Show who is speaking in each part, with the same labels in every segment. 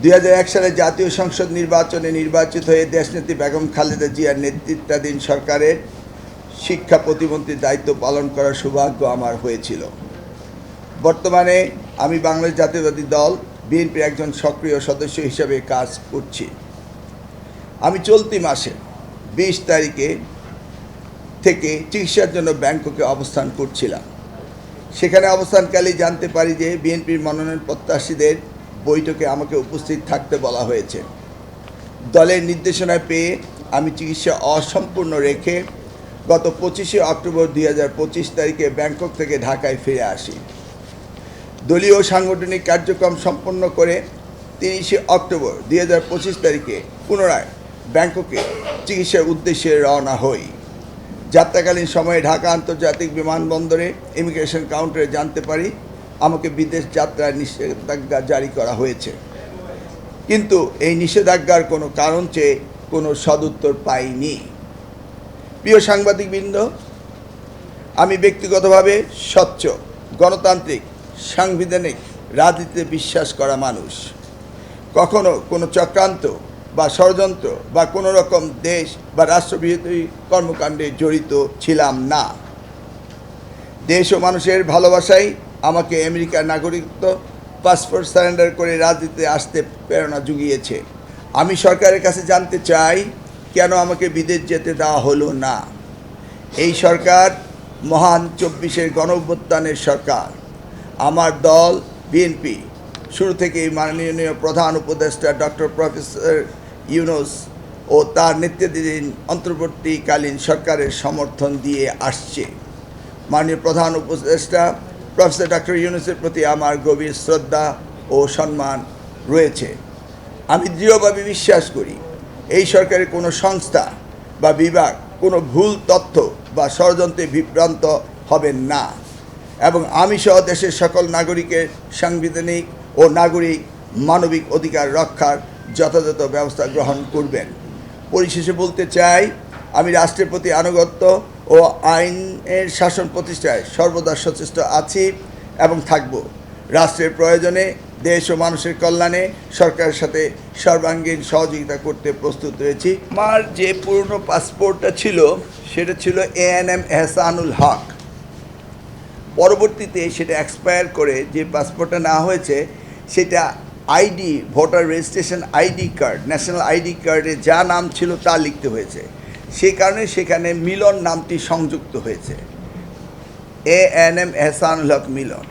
Speaker 1: 2001 সালে জাতীয় সংসদ নির্বাচনে নির্বাচিত হয়ে দেশনেত্রী বেগম খালেদা জিয়ার নেতৃত্বাধীন সরকারের শিক্ষা প্রতিমন্ত্রীর দায়িত্ব পালন করার সৌভাগ্য আমার হয়েছিল। বর্তমানে আমি বাংলাদেশ জাতীয়তাবাদী দল বিএনপির একজন সক্রিয় সদস্য হিসেবে কাজ করছি। আমি চলতি মাসে 20 তারিখে থেকে চিকিৎসার জন্য ব্যাংককে অবস্থান করছিলাম। সেখানে অবস্থানকালেই জানতে পারি যে বিএনপির মনোনয়ন প্রত্যাশীদের বৈঠকে আমাকে উপস্থিত থাকতে বলা হয়েছে। দলের নির্দেশনা পেয়ে আমি চিকিৎসা অসম্পূর্ণ রেখে গত 25শে অক্টোবর 2025 তারিখে ব্যাংকক থেকে ঢাকায় ফিরে আসি। দলীয় সাংগঠনিক কার্যক্রম সম্পন্ন করে 30শে অক্টোবর 2025 তারিখে পুনরায় ব্যাংককে চিকিৎসার উদ্দেশ্যে রওনা হই। যাত্রাকালীন সময়ে ঢাকা আন্তর্জাতিক বিমানবন্দরে ইমিগ্রেশন কাউন্টারে জানতে পারি আমাকে বিদেশ যাত্রার নিষেধাজ্ঞা জারি করা হয়েছে, কিন্তু এই নিষেধাজ্ঞার কোনো কারণ চেয়ে কোনো সদুত্তর পাইনি। প্রিয় সাংবাদিকবৃন্দ, আমি ব্যক্তিগতভাবে স্বচ্ছ, গণতান্ত্রিক, সাংবিধানিক রাজনীতিতে বিশ্বাস করা মানুষ। কখনো কোনো চক্রান্ত বা ষড়যন্ত্র বা কোনো রকম দেশ বা রাষ্ট্রবিরোধী কর্মকাণ্ডে জড়িত ছিলাম না। দেশ ও মানুষের ভালোবাসাই আমাকে আমেরিকার নাগরিকত্ব পাসপোর্ট সারেন্ডার করে রাজনীতিতে আসতে প্রেরণা জুগিয়েছে। আমি সরকারের কাছে জানতে চাই, কেন আমাকে বিদেশ যেতে দেওয়া হলো না। এই সরকার মহান 24-এর গণঅভ্যুত্থানের সরকার। আমার দল বিএনপি শুরু থেকেই মাননীয় প্রধান উপদেষ্টা ডক্টর প্রফেসর ইউনূস ও তার নেতৃত্বাধীন অন্তর্বর্তীকালীন সরকারের সমর্থন দিয়ে আসছে। মাননীয় প্রধান উপদেষ্টা প্রফেসর ডক্টর ইউনূসের প্রতি আমার গভীর শ্রদ্ধা ও সম্মান রয়েছে। আমি দৃঢ়ভাবে বিশ্বাস করি এই সরকারের কোনো সংস্থা বা বিভাগ কোনো ভুল তথ্য বা ষড়যন্ত্রে বিভ্রান্ত হবেন না, এবং আমি সহ দেশের সকল নাগরিকের সাংবিধানিক ও নাগরিক মানবিক অধিকার রক্ষার যথাযথ ব্যবস্থা গ্রহণ করবেন। পরিশেষে বলতে চাই, আমি রাষ্ট্রের প্রতি আনুগত্য ও আইনের শাসন প্রতিষ্ঠায় সর্বদা সচেষ্ট আছি এবং থাকব। রাষ্ট্রের প্রয়োজনে দেশ ও মানুষের কল্যাণে সরকারের সাথে সর্বাঙ্গীন সহযোগিতা করতে প্রস্তুত রয়েছি। আমার যে পুরনো পাসপোর্টটা ছিল সেটা ছিল ANM এহসানুল হক। পরবর্তীতে সেটা এক্সপায়ার করে যে পাসপোর্টটা না হয়েছে সেটা ID, voter registration ID card, national ID কার্ডে যা নাম ছিল তা লিখতে হয়েছে। সেই কারণে সেখানে মিলন নামটি সংযুক্ত হয়েছে, ANM এহসানুল হক মিলন।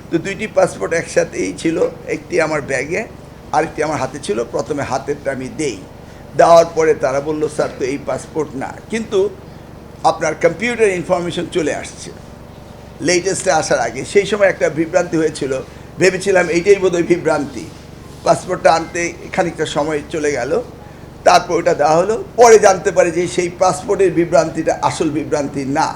Speaker 1: তো দুইটি পাসপোর্ট একসাথেই ছিল, একটি আমার ব্যাগে আরেকটি আমার হাতে ছিল। প্রথমে হাতেরটা আমি দেওয়ার পরে তারা বলল, স্যার তো এই পাসপোর্ট না, কিন্তু আপনার কম্পিউটার ইনফরমেশন চলে আসছে লেটেস্টে আসার আগে। সেই সময় একটা বিভ্রান্তি হয়েছিল, ভেবেছিলাম এইটাই বোধহয় বিভ্রান্তি। পাসপোর্টটা আনতে খানিকটা সময় চলে গেল, তারপর ওটা দেওয়া হলো। পরে জানতে পারি যে সেই পাসপোর্টের বিভ্রান্তিটা আসল বিভ্রান্তি না।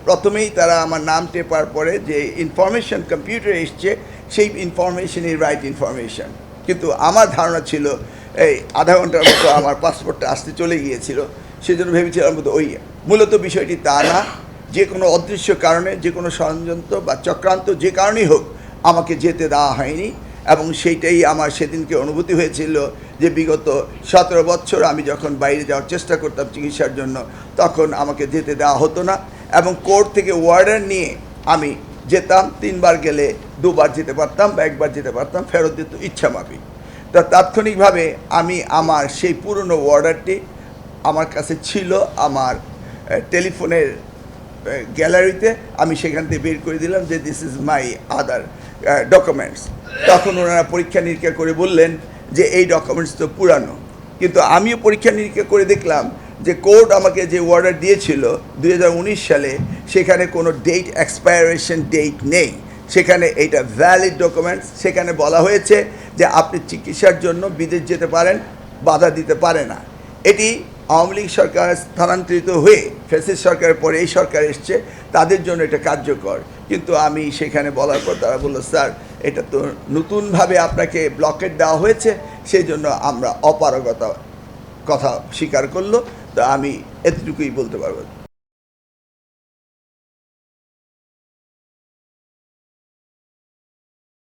Speaker 1: প্রথমেই তারা আমার নাম টেপার পরে যে ইনফরমেশন কম্পিউটারে এসছে সেই ইনফরমেশনই রাইট ইনফরমেশন, কিন্তু আমার ধারণা ছিল এই আধা ঘন্টার মতো আমার পাসপোর্টটা আসতে চলে গিয়েছিল। সেজন্য ভেবেছিলাম বোধ ওই, মূলত বিষয়টি তা না। যে কোনো অদৃশ্য কারণে, যে কোনো ষড়যন্ত্র বা চক্রান্ত যে কারণেই হোক আমাকে যেতে দেওয়া হয়নি, এবং সেইটাই আমার সেদিনকে অনুভূতি হয়েছিল যে বিগত 17 বছর আমি যখন বাইরে যাওয়ার চেষ্টা করতাম চিকিৎসার জন্য, তখন আমাকে যেতে দেওয়া হতো না, এবং কোর্ট থেকে ওয়ার্ডার নিয়ে আমি যেতাম। 3 বার গেলে 2 বার যেতে পারতাম বা 1 বার যেতে পারতাম, ফেরত দিত ইচ্ছামাফিক। তা তাৎক্ষণিকভাবে আমি আমার সেই পুরনো ওয়ার্ডারটি আমার কাছে ছিল আমার টেলিফোনের গ্যালারিতে, আমি সেখান থেকে বের করে দিলাম যে this is my other documents. তখন ওনারা পরীক্ষা নিরীক্ষা করে বললেন যে এই ডকুমেন্টস তো পুরানো, কিন্তু আমিও পরীক্ষা নিরীক্ষা করে দেখলাম যে কোর্ট আমাকে যে অর্ডার দিয়েছিল 2019 সালে, সেখানে কোনো ডেট এক্সপায়ারেশন ডেট নেই, সেখানে এইটা ভ্যালিড ডকুমেন্টস। সেখানে বলা হয়েছে যে আপনি চিকিৎসার জন্য বিদেশ যেতে পারেন, বাধা দিতে পারে না। এটি আওয়ামী লীগ সরকার স্থানান্তরিত হয়ে ফ্যাসিস্ট সরকারের পরে এই সরকার এসছে, তাদের জন্য এটা কার্যকর। কিন্তু আমি সেখানে বলার পর তারা বললো, স্যার এটা তো নতুনভাবে আপনাকে ব্লকেট দেওয়া হয়েছে, সেই জন্য আমরা অপারগতা কথা স্বীকার করলো। তো আমি এতটুকুই বলতে পারবো।